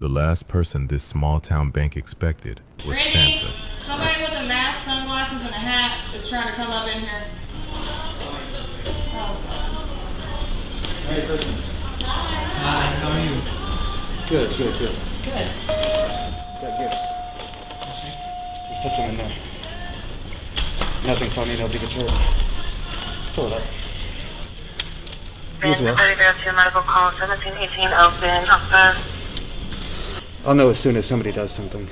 The last person this small-town bank expected was Santa. Somebody with a mask, sunglasses, and a hat is trying to come up in here. Merry Christmas. Hi, how are you? Good. Good. Got gifts. Just put them in there. Nothing funny, nobody gets hurt. Pull it up. You as well. Medical call 1718 open. Upstairs. I'll know as soon as somebody does something.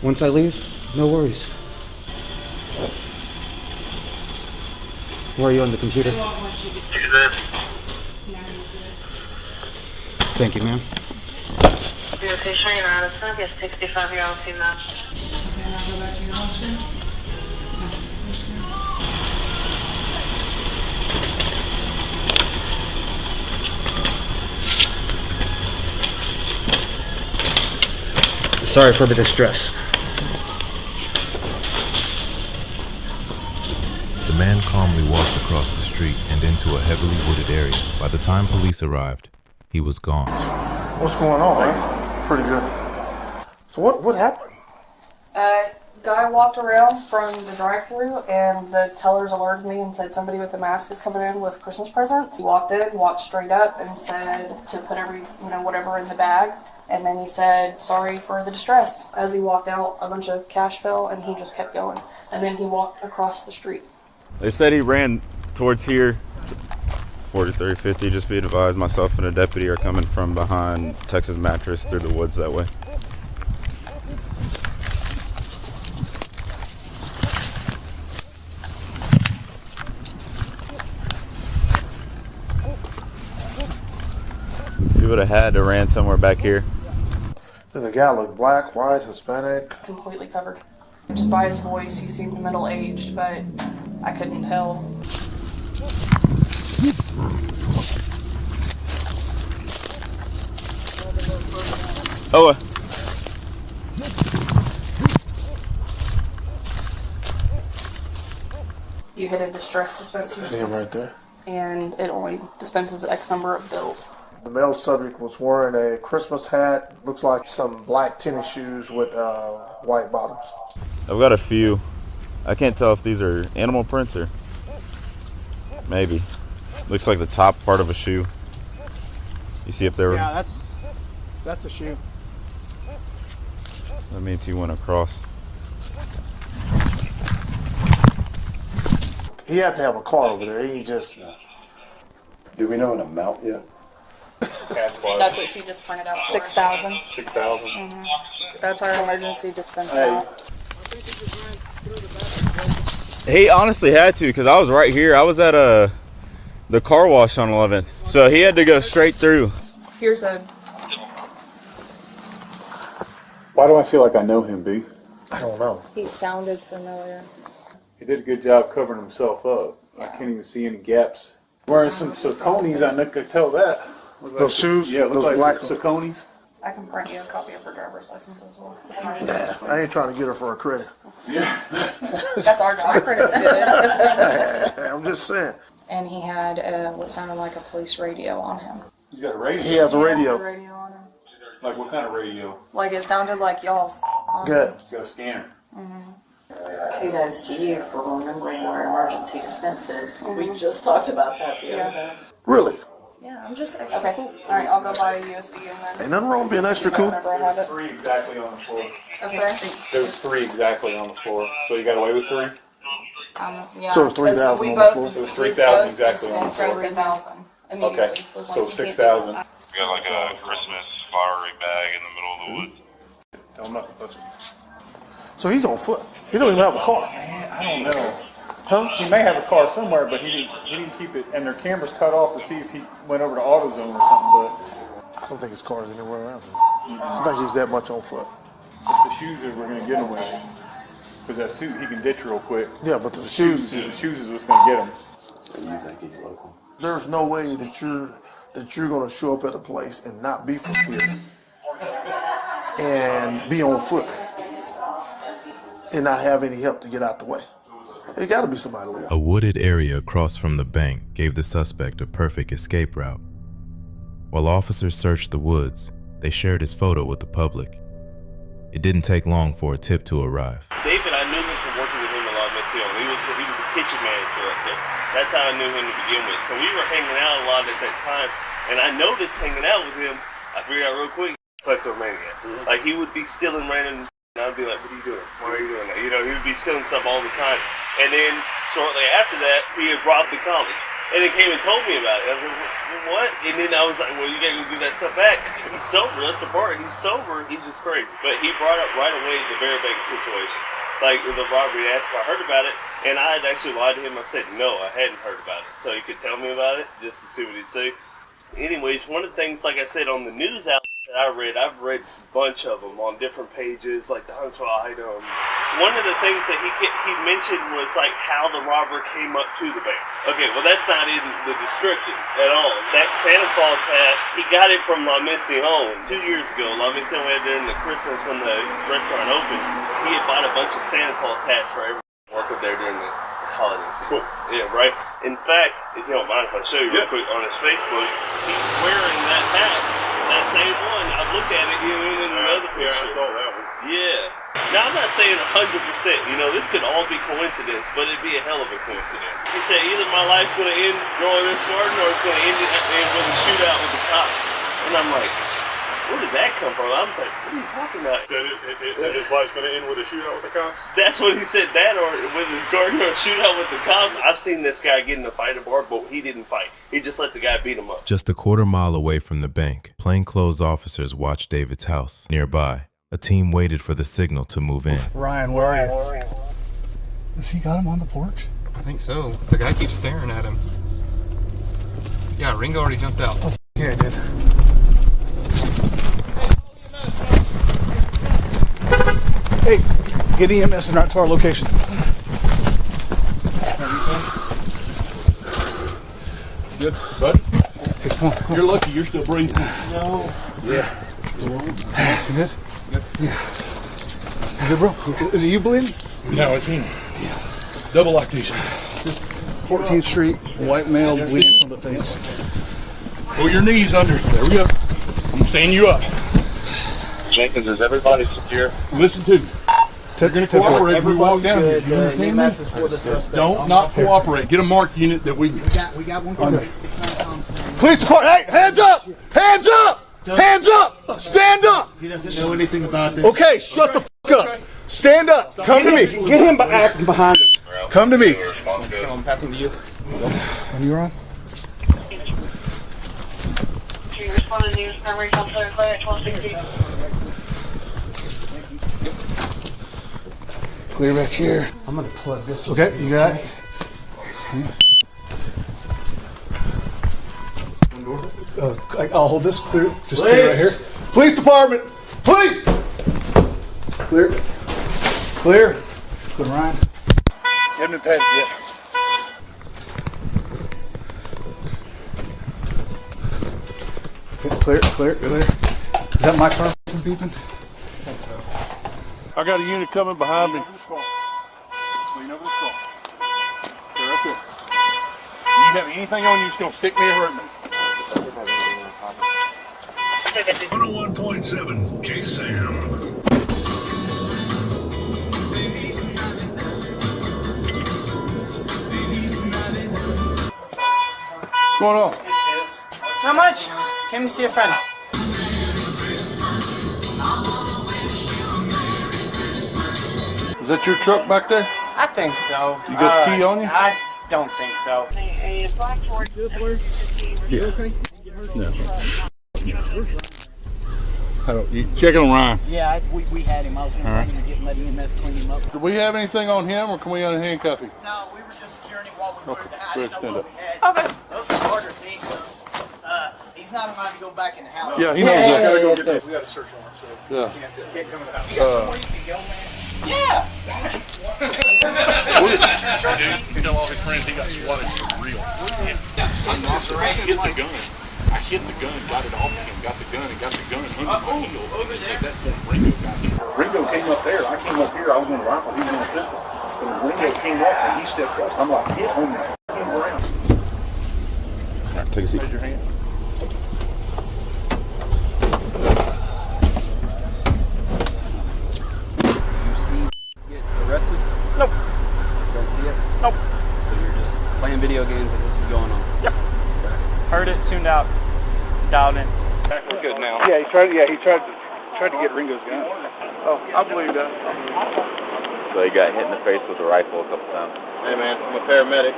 Once I leave, no worries. Where are you on the computer? Thank you, ma'am. Your patient, you're out of sight. Yes, 65-year-old female. Okay, now go back to your hostel. Sorry for the distress. The man calmly walked across the street and into a heavily wooded area. By the time police arrived, he was gone. What's going on, man? Pretty good. So what happened? Guy walked around from the drive-thru and the tellers alerted me and said somebody with a mask is coming in with Christmas presents. He walked in, walked straight up and said to put whatever in the bag. And then he said, sorry for the distress. As he walked out, a bunch of cash fell and he just kept going. And then he walked across the street. They said he ran towards here, 4350, just being advised. Myself and a deputy are coming from behind Texas Mattress through the woods that way. He would have had to ran somewhere back here. Did the guy look black, white, Hispanic? Completely covered. Just by his voice, he seemed middle-aged, but I couldn't tell. Oh, You hit a distress dispenser. See him right there. And it only dispenses X number of bills. The male subject was wearing a Christmas hat, looks like some black tennis shoes with white bottoms. I've got a few. I can't tell if these are animal prints or maybe. Looks like the top part of a shoe. You see up there? Yeah, that's a shoe. That means he went across. He had to have a car over there. He just... Do we know an amount yet? That's what she just printed out. 6,000. 6,000? Mm-hmm. That's our emergency dispenser now. He honestly had to, because I was right here. I was at the car wash on 11th. So he had to go straight through. Here's a... Why do I feel like I know him, B? I don't know. He sounded familiar. He did a good job covering himself up. I can't even see any gaps. Wearing some Sauconys, I could tell that. Those shoes? Yeah, it looks those like black Sauconys. I can print you a copy of her driver's license as well. Nah, I ain't trying to get her for a credit. That's our job. I printed it. I'm just saying. And he had what sounded like a police radio on him. He's got a radio. He has a He radio. has a radio on him. Like what kind of radio? Like it sounded like y'all's. Good. He's got a scanner. Kudos to you for remembering where emergency dispenses. We just talked about that the other day. Really? Yeah, I'm just extra cool. Alright, I'll go buy a USB and then... Ain't nothing wrong with being extra cool. Whenever I have it. 3 exactly on the floor. I'm sorry? There was 3 exactly on the floor. So you got away with 3? Yeah. So it's 3,000 on the floor? It was 3,000 exactly on the floor. 3,000. Okay, so 6,000. You got like a Christmas flowery bag in the middle of the woods. Tell him not to touch it. So he's on foot. He don't even have a car. Man, I don't know. Huh? He may have a car somewhere, but he didn't keep it, and their cameras cut off to see if he went over to AutoZone or something, I don't think his car's anywhere around here. I think he's that much on foot. but it's the shoes that we're going to get him with. Because that suit, he can ditch real quick. Yeah, but the shoes... The shoes is what's going to get him. You think he's local? There's no way that you're going to show up at a place and not be from here and be on foot and not have any help to get out the way. It got to be somebody local. A wooded area across from the bank gave the suspect a perfect escape route. While officers searched the woods, They shared his photo with the public. It didn't take long for a tip to arrive. David, I knew him from working with him a lot, Miss Hill. He was the kitchen manager up there. That's how I knew him to begin with. So we were hanging out a lot at that time, and I noticed hanging out with him, I figured out real quick, kleptomaniac. Like, he would be stealing random, and I'd be like, what are you doing? Why are you doing that? You know, he would be stealing stuff all the time. And then, shortly after that, he had robbed the college. And he came and told me about it. I was like, what? And then I was like, well, you gotta go give that stuff back. He's sober, that's the part. He's sober, he's just crazy. But he brought up right away the Bear Bank situation. Like, the robbery, asked if I heard about it. And I had actually lied to him. I said, no, I hadn't heard about it. So he could tell me about it, just to see what he'd say. Anyways, one of the things, like I said, on the news outlets that I've read a bunch of them on different pages, like the Huntsville item. One of the things that he mentioned was like how the robber came up to the bank. Okay, well that's not in the description at all. That Santa Claus hat, he got it from La Mission 2 years ago. La Mission had during the Christmas when the restaurant opened. He had bought a bunch of Santa Claus hats for everyone working there during the holiday season. Cool. Yeah, right? In fact, if you don't mind if I show you real quick on his Facebook, he's wearing that hat. That same one. I looked at it in another picture. Yeah, I saw that one. Yeah. Now, I'm not saying 100%. You know, this could all be coincidence, but it'd be a hell of a coincidence. He said either my life's going to end growing this garden or it's going to end with a shootout with the cops. And I'm like, where did that come from? I was like, what are you talking about? That his life's going to end with a shootout with the cops? That's what he said, that or with his garden or a shootout with the cops. I've seen this guy get in a fight at a bar, but he didn't fight. He just let the guy beat him up. Just a quarter-mile away from the bank, plainclothes officers watched David's house. Nearby, a team waited for the signal to move in. Ryan, where are you? Has he got him on the porch? I think so. The guy keeps staring at him. Yeah, Ringo already jumped out. Oh, yeah, I did. Hey, get EMS and out to our location. Good, bud? Hey, come on. You're lucky you're still breathing. No. Yeah. You good? Good. Yeah. You good, bro? Is it you bleeding? No, it's him. Yeah. Double lactation. 14th Street, white male, bleeding from the face. Pull your knees under. There we go. I'm going to stand you up. Jenkins, is everybody secure? Listen to me. You're going to cooperate if we walk down here. You understand me? Don't not cooperate. Get a marked unit that we got one. Okay. Police department, hey, hands up! Hands up! Hands up! Stand up! He doesn't know anything about this. Okay, shut the f up. Stand up. Come to me. Get him behind us. Come to me. I'm passing to you. When you're on? Do you respond to news memory counselor Claire at 1260? Clear back here. I'm gonna plug this. Okay, you got it. I'll hold this clear. Just clear right here. Police department. Police. Clear. Clear. Good, Ryan. Haven't been patted yet. Okay, clear, clear, clear. Is that my car beeping? I think so. I got a unit coming behind me. Lean over the skull. Stay right there. You have anything on you that's going to stick me or hurt me? 101.7 K-Sam. What's going on? How much? Came to see a friend. Is that your truck back there? I think so. You got the key on you? I don't think so. A black Ford. Yeah. No. You checking on Ryan? Yeah, we had him. I was going to get let EMS clean him up. Do we have anything on him, or can we unhandcuff him? No, we were just securing him while we were in the house. Go ahead, stand up. Okay. Those are harder things. He's not allowed to go back in the house. Yeah, he knows that. Gotta go get that. We got a search warrant, so Yeah. can't come in the house. You got somewhere you can go, man? Yeah. Dude, tell all his friends he got swatted for real. I hit the gun. I hit the gun, got it off him, got the gun under my heel. That's when Ringo got him. Ringo came up there. I came up here. I was on the rifle. He was on the pistol. But when Ringo came up and he stepped up, I'm like, hit on me. Came around. All right, take a seat. Raise your hand. video games as this is going on. Yep. Heard it, tuned out, dialed in. We're good now. Yeah, he tried to get Ringo's gun. Oh, I believe that. So he got hit in the face with a rifle a couple times. Hey man, I'm a paramedic.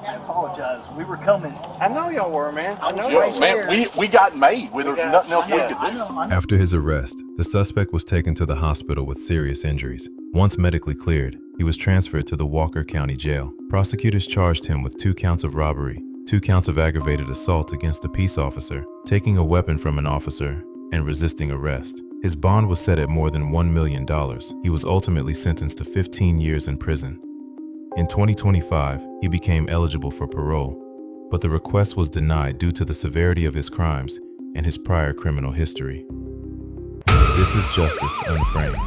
I apologize. We were coming. I know y'all were, man. I know. Yeah, man, we got made. There's nothing else we could do. I know. After his arrest, the suspect was taken to the hospital with serious injuries. Once medically cleared, he was transferred to the Walker County Jail. Prosecutors charged him with 2 counts of robbery, 2 counts of aggravated assault against a peace officer, taking a weapon from an officer, and resisting arrest. His bond was set at more than $1 million. He was ultimately sentenced to 15 years in prison. In 2025, he became eligible for parole, but the request was denied due to the severity of his crimes and his prior criminal history. This is Justice Unframed.